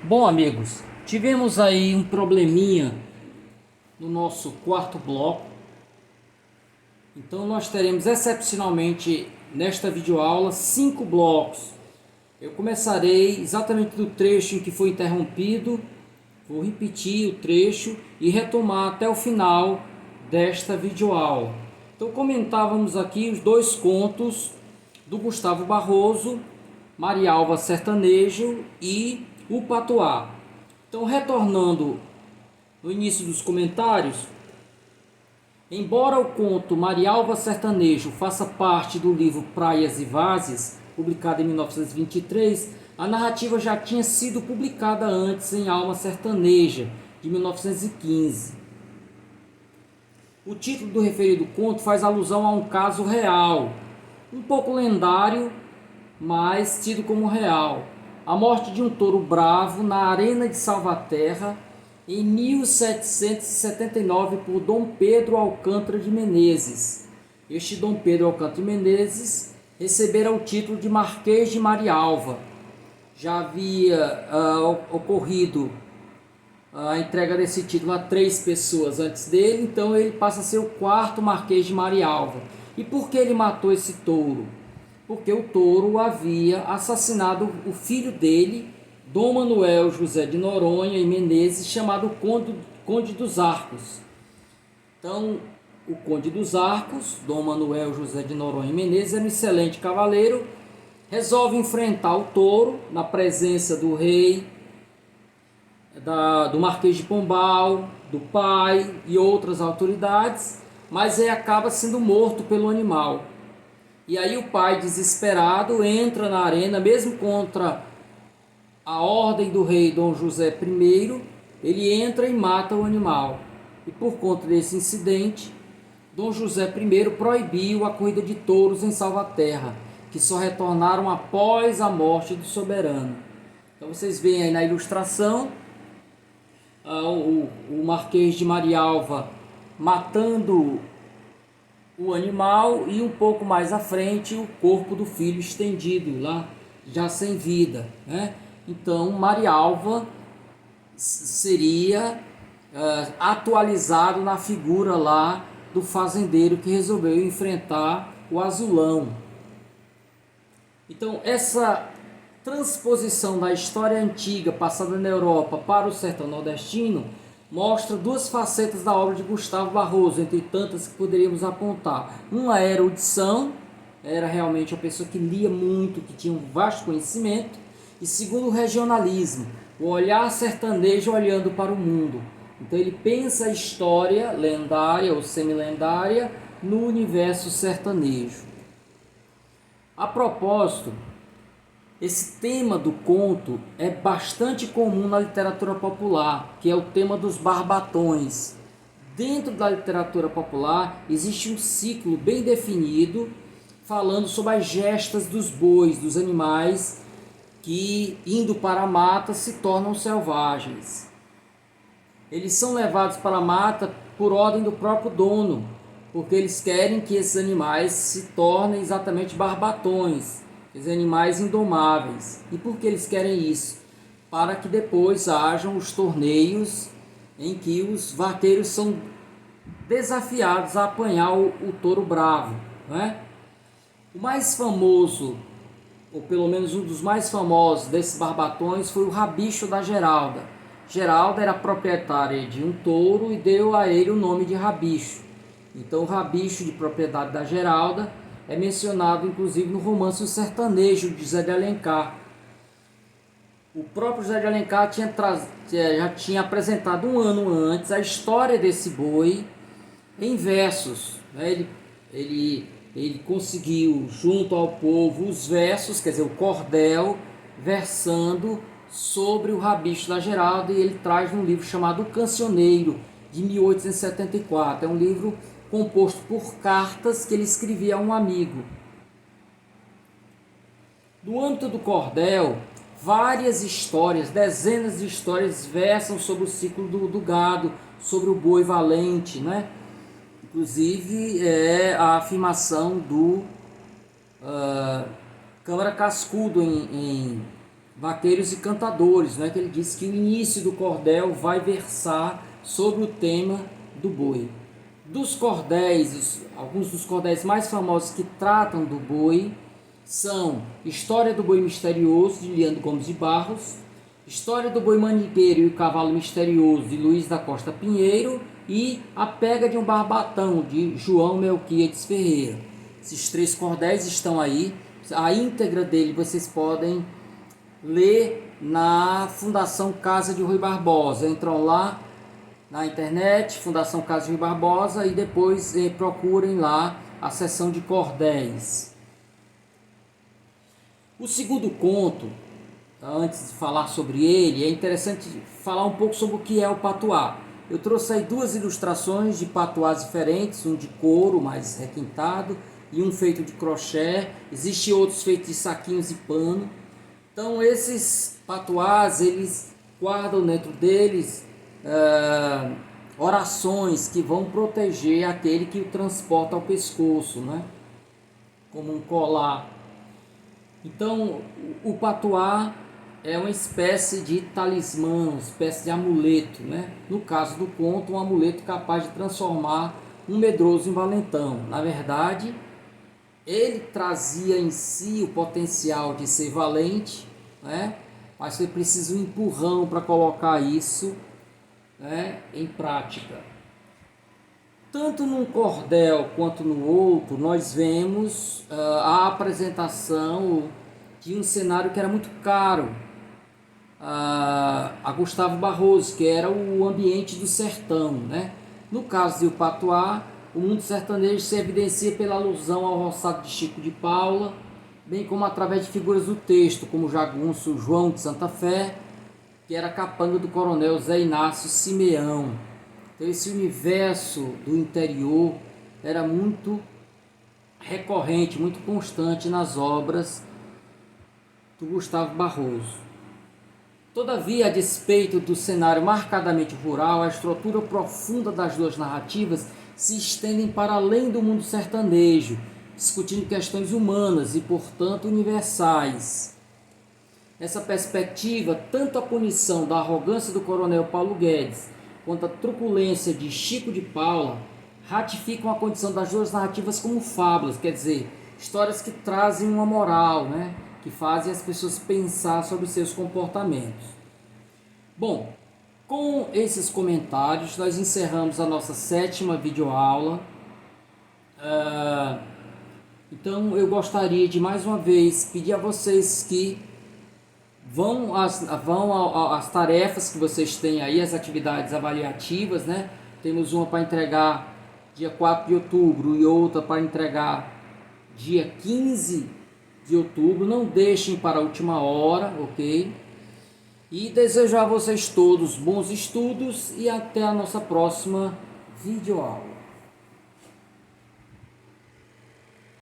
Bom, amigos, tivemos aí um probleminha no nosso quarto bloco. Então nós teremos excepcionalmente nesta videoaula 5 blocos. Eu começarei exatamente do trecho em que foi interrompido. Vou repetir o trecho e retomar até o final desta videoaula. Então comentávamos aqui os dois contos do Gustavo Barroso, Marialva Sertanejo e O Patuá. Então, retornando no início dos comentários, embora o conto Marialva Sertanejo faça parte do livro Praias e Vazes, publicado em 1923, a narrativa já tinha sido publicada antes em Alma Sertaneja, de 1915. O título do referido conto faz alusão a um caso real, um pouco lendário, mas tido como real. A morte de um touro bravo na Arena de Salvaterra em 1779 por Dom Pedro Alcântara de Menezes. Este Dom Pedro Alcântara de Menezes recebera o título de Marquês de Marialva. Já havia ocorrido a entrega desse título a 3 pessoas antes dele, então ele passa a ser o quarto Marquês de Marialva. E por que ele matou esse touro? Porque o touro havia assassinado o filho dele, Dom Manuel José de Noronha e Menezes, chamado Conde dos Arcos. Então, o Conde dos Arcos, Dom Manuel José de Noronha e Menezes, era um excelente cavaleiro, resolve enfrentar o touro na presença do rei, do Marquês de Pombal, do pai e outras autoridades, mas ele acaba sendo morto pelo animal. E aí o pai, desesperado, entra na arena, mesmo contra a ordem do rei Dom José I, ele entra e mata o animal. E por conta desse incidente, Dom José I proibiu a corrida de touros em Salvaterra, que só retornaram após a morte do soberano. Então vocês veem aí na ilustração o Marquês de Marialva matando o animal e um pouco mais à frente o corpo do filho estendido lá, já sem vida, né? Então Marialva seria atualizado na figura lá do fazendeiro que resolveu enfrentar o azulão. Então essa transposição da história antiga passada na Europa para o sertão nordestino mostra duas facetas da obra de Gustavo Barroso, entre tantas que poderíamos apontar. Uma era a erudição, era realmente uma pessoa que lia muito, que tinha um vasto conhecimento, e segundo, o regionalismo, o olhar sertanejo olhando para o mundo. Então ele pensa a história lendária ou semilendária no universo sertanejo. A propósito, esse tema do conto é bastante comum na literatura popular, que é o tema dos barbatões. Dentro da literatura popular existe um ciclo bem definido falando sobre as gestas dos bois, dos animais que, indo para a mata, se tornam selvagens. Eles são levados para a mata por ordem do próprio dono, porque eles querem que esses animais se tornem exatamente barbatões, os animais indomáveis. E por que eles querem isso? Para que depois hajam os torneios em que os vaqueiros são desafiados a apanhar o touro bravo, né? O mais famoso, ou pelo menos um dos mais famosos desses barbatões, foi o Rabicho da Geralda. Geralda era proprietária de um touro e deu a ele o nome de Rabicho. Então o Rabicho, de propriedade da Geralda, é mencionado inclusive no romance O Sertanejo, de José de Alencar. O próprio José de Alencar já tinha apresentado um ano antes a história desse boi em versos, né? Ele conseguiu, junto ao povo, os versos, quer dizer, o cordel, versando sobre o Rabicho da Geralda, e ele traz um livro chamado O Cancioneiro, de 1874. É um livro composto por cartas que ele escrevia a um amigo. No âmbito do cordel, várias histórias, dezenas de histórias versam sobre o ciclo do gado, sobre o boi valente, né? Inclusive é a afirmação do Câmara Cascudo em Vaqueiros e Cantadores, né, que ele diz que o início do cordel vai versar sobre o tema do boi. Dos cordéis, alguns dos cordéis mais famosos que tratam do boi são História do Boi Misterioso, de Leandro Gomes de Barros, História do Boi Manigueiro e o Cavalo Misterioso, de Luiz da Costa Pinheiro, e A Pega de um Barbatão, de João Melquiades Ferreira. Esses 3 cordéis estão aí, a íntegra dele vocês podem ler na Fundação Casa de Rui Barbosa. Entram lá na internet, Fundação Casa de Rui Barbosa, e depois procurem lá a seção de cordéis. O segundo conto, antes de falar sobre ele, é interessante falar um pouco sobre o que é o patuá. Eu trouxe aí 2 ilustrações de patuás diferentes, um de couro mais requintado e um feito de crochê. Existem outros feitos de saquinhos e pano. Então esses patuás, eles guardam dentro deles orações que vão proteger aquele que o transporta ao pescoço, né? Como um colar. Então o patuá é uma espécie de talismã, uma espécie de amuleto, né? No caso do conto, um amuleto capaz de transformar um medroso em valentão. Na verdade, ele trazia em si o potencial de ser valente, né? Mas foi preciso um empurrão para colocar isso, né, em prática. Tanto num cordel quanto no outro, nós vemos a apresentação de um cenário que era muito caro a Gustavo Barroso, que era o ambiente do sertão, né? No caso de O Patuá, o mundo sertanejo se evidencia pela alusão ao roçado de Chico de Paula, bem como através de figuras do texto, como o jagunço João de Santa Fé, que era capanga do coronel Zé Inácio Simeão. Então esse universo do interior era muito recorrente, muito constante nas obras do Gustavo Barroso. Todavia, a despeito do cenário marcadamente rural, a estrutura profunda das 2 narrativas se estendem para além do mundo sertanejo, discutindo questões humanas e, portanto, universais. Nessa perspectiva, tanto a punição da arrogância do coronel Paulo Guedes quanto a truculência de Chico de Paula ratificam a condição das 2 narrativas como fábulas, quer dizer, histórias que trazem uma moral, né? Que fazem as pessoas pensar sobre seus comportamentos. Bom, com esses comentários, nós encerramos a nossa 7ª videoaula. Então, eu gostaria de, mais uma vez, pedir a vocês que vão às tarefas que vocês têm aí, as atividades avaliativas, né? Temos uma para entregar dia 4 de outubro e outra para entregar dia 15 de outubro. Não deixem para a última hora, ok? E desejo a vocês todos bons estudos e até a nossa próxima videoaula.